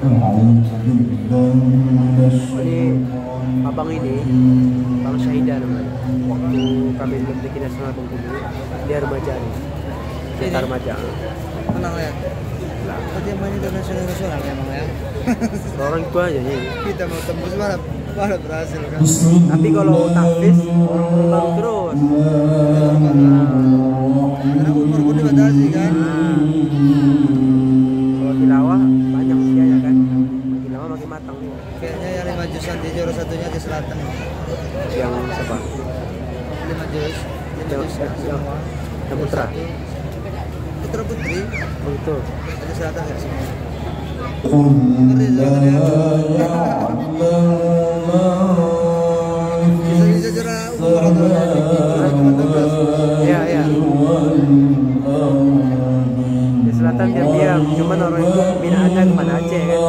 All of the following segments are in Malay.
Ini abang ini, Bang Syahida namanya. Waktu kami belum bikin nasional Bengkulu, dia remaja nih. Kita remaja. Tenang ya. Oh, dia main internasional memang ya. Orang itu aja nih. Kita mau tembus malah berhasil kan. Tapi kalau tahfiz orang berulang terus. Karena umur pun dibatasi kan. Kalau tilawah banyak usianya kan. Makin lama makin matang nih. Kayaknya yang 5 juz nanti juara satunya di selatan. Yang siapa? 5 juz. 5 juz semua. Yang putra. Putra putri. Oh itu. Di selatan ya semua. Bisa juara umur atau ya. Di selatan diam-diam, cuman orang itu pembinaannya kemana aja kan.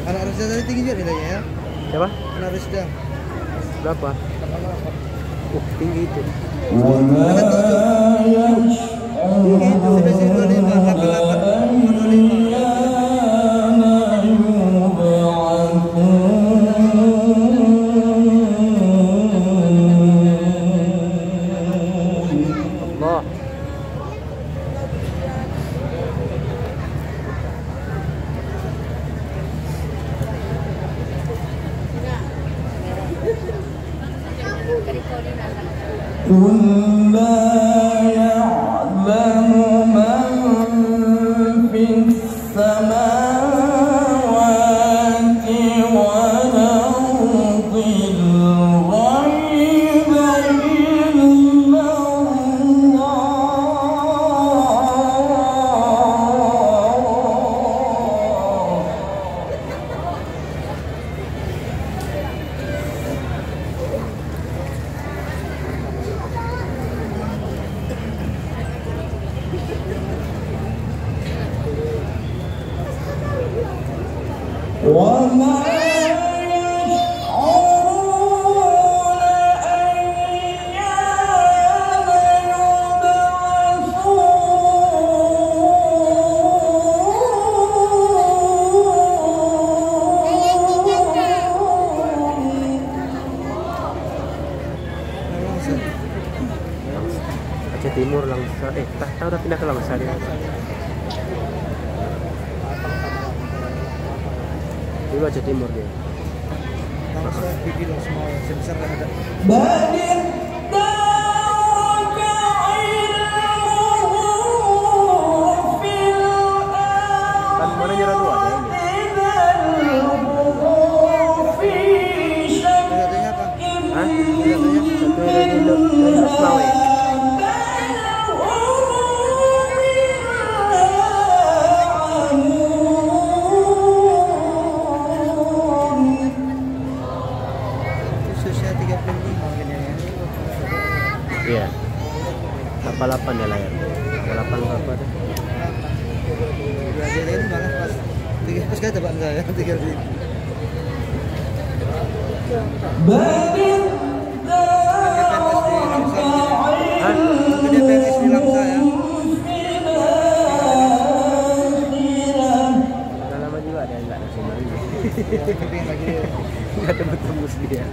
anak Rizda tadi tinggi juga nilainya ya? Siapa? Anak Rizda Berapa? Tinggi itu. Tinggi itu CBC 25, 88, 25. Allah. قل لا يعلم من في السماوات والأرض الغيب إلا وما يشعرون أيان langsung. Aceh Timur Langsa. Tahu udah pindah ke Langsa dia. Dulu Aceh Timur dia. Langsung dibilang semua sebesar kan ada. Kan mana nyerah dua ada ini. Katanya apa? Hah? Satu dari Asmawi. Khususnya 35 mungkin ya. Iya. 88 ya layar. 88 berapa dah? Ya jadi ini malah pas kayak tebak saya 35. Hah? Mungkin dia PNS di Lamsa ya. Udah lama juga dia enggak nasional ini. Keping lagi dia. Enggak tembus dia.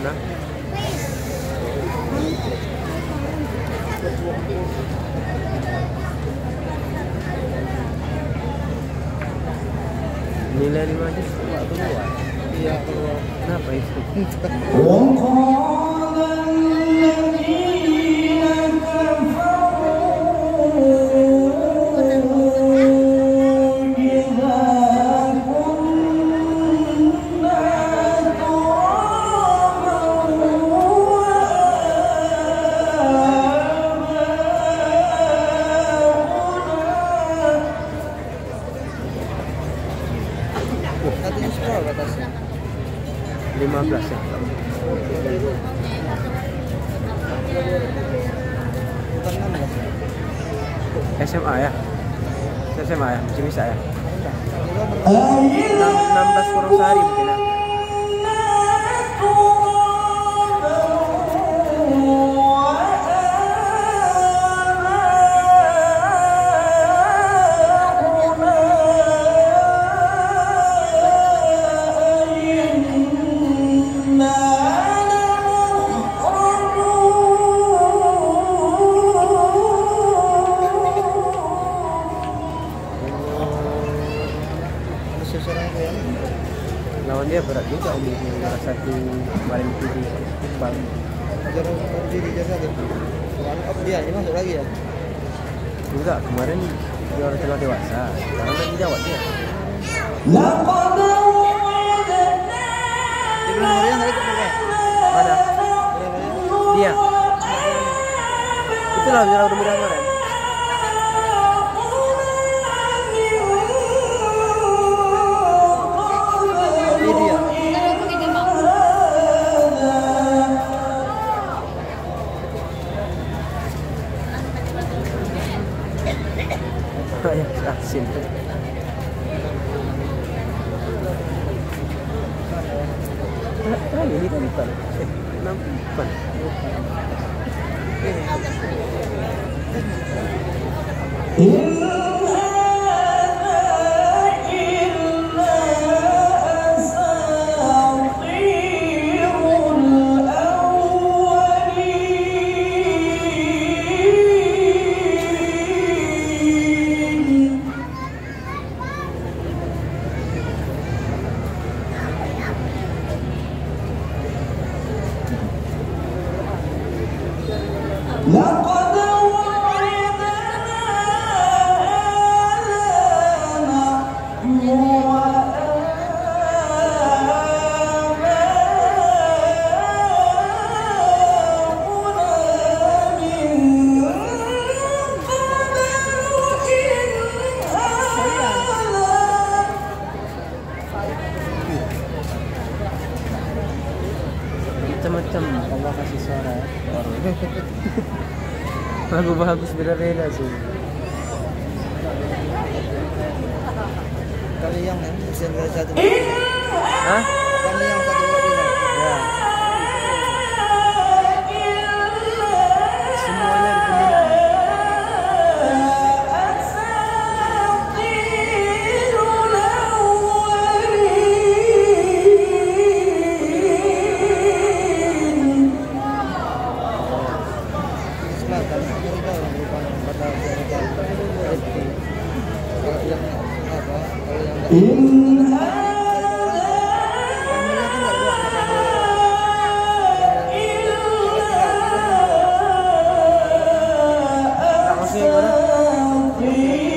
sana. Nilai 5 aja keluar. Iya, keluar. Kenapa itu? وقال الذين كفروا إذا كنا Katanya sekolah batasnya. 15 ya. Bukan 16. SMA ya? SMA ya? Masih bisa ya? أإذا 16 kurang sehari mungkin ya? Seseorang yang Lawan dia berat juga Umi, juara 1 kemarin itu di Iqbal. jarang diri jaga tuh. Up dia ini masuk lagi ya. Enggak, kemarin juara tengah dewasa. Sekarang lagi jawab dia. لقد Di bulan Maria nggak ikut berapa? Mana? Berapa ya? Dia. Itulah juara udah muda kemarin. Ini dia. Ya, asin. Ini kan bukan. Bukan. إن هذا إلا أساطير الأولين لقد وعدنا هذا نحن وآباؤنا من قبل إن هذا Macam-macam Allah kasih suara orang. Lagu bagus beda-beda sih. Kali yang usia juara 1. Hah? Kali yang 1 bulan. Ya. Semuanya di pembinaan. Selatan Amerika yang merupakan kota Amerika. Kalau yang apa? Kalau yang إن Amerika kan nggak ada Tak maksudnya gimana? هذا